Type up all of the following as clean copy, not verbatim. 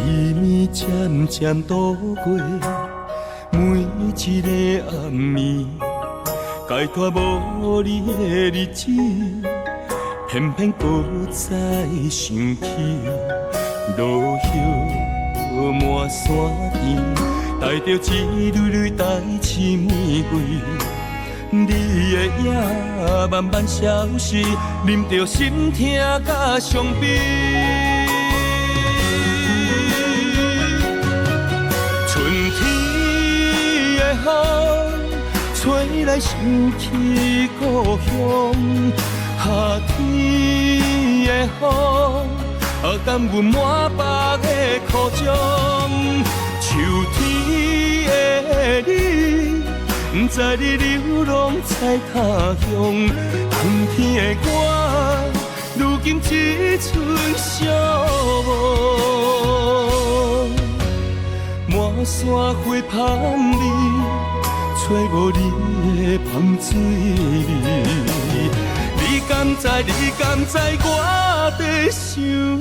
暝渐渐度过，每一个暗暝，解脱无你的日子，偏偏搁再想起。落叶满山田，带着一蕊蕊带刺玫瑰。你的影慢慢消失，淋着心痛甲伤悲。春天的风吹来想起故乡，夏天的风感阮满腹的苦衷，秋天的你。不知你流浪在他乡，春天的我，如今一寸寂寞。满山花香里，找无你的芳水味。你敢知？你敢知？我在想你。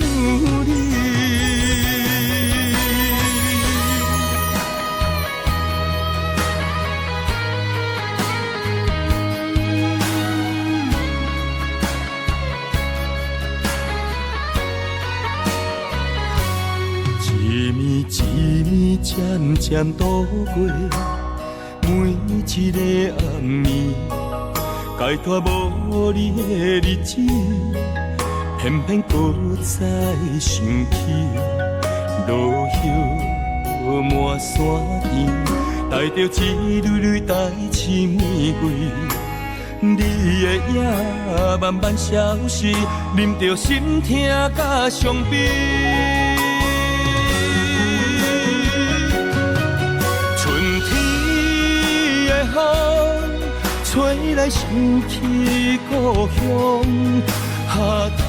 一暝渐渐度过，每一个暗暝，解脱无你的日子，偏偏搁再想起。落叶满山田，带着一蕊蕊带刺玫瑰。你的影慢慢消失，淋着心痛甲伤悲。吹来想起故乡，夏天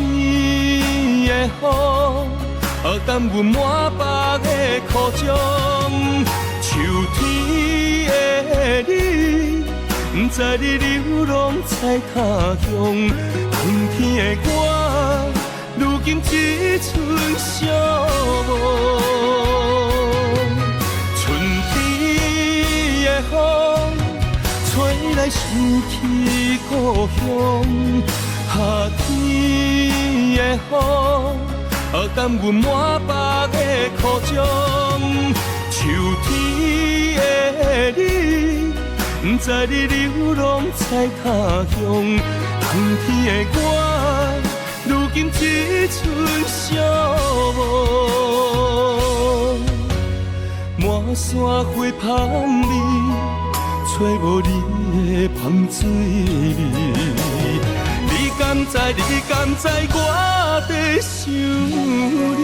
的风感阮满腹的苦衷，秋天的你，不知你流浪在他乡，春天的我，如今一寸寂寞。春天的风吹来想起故乡，夏天的风感阮满腹的苦衷，秋天的你，不知你流浪在他乡，春天的我，如今一寸寂寞。满山花香里，找无你的芳水味。你敢知？你敢知？我在想你。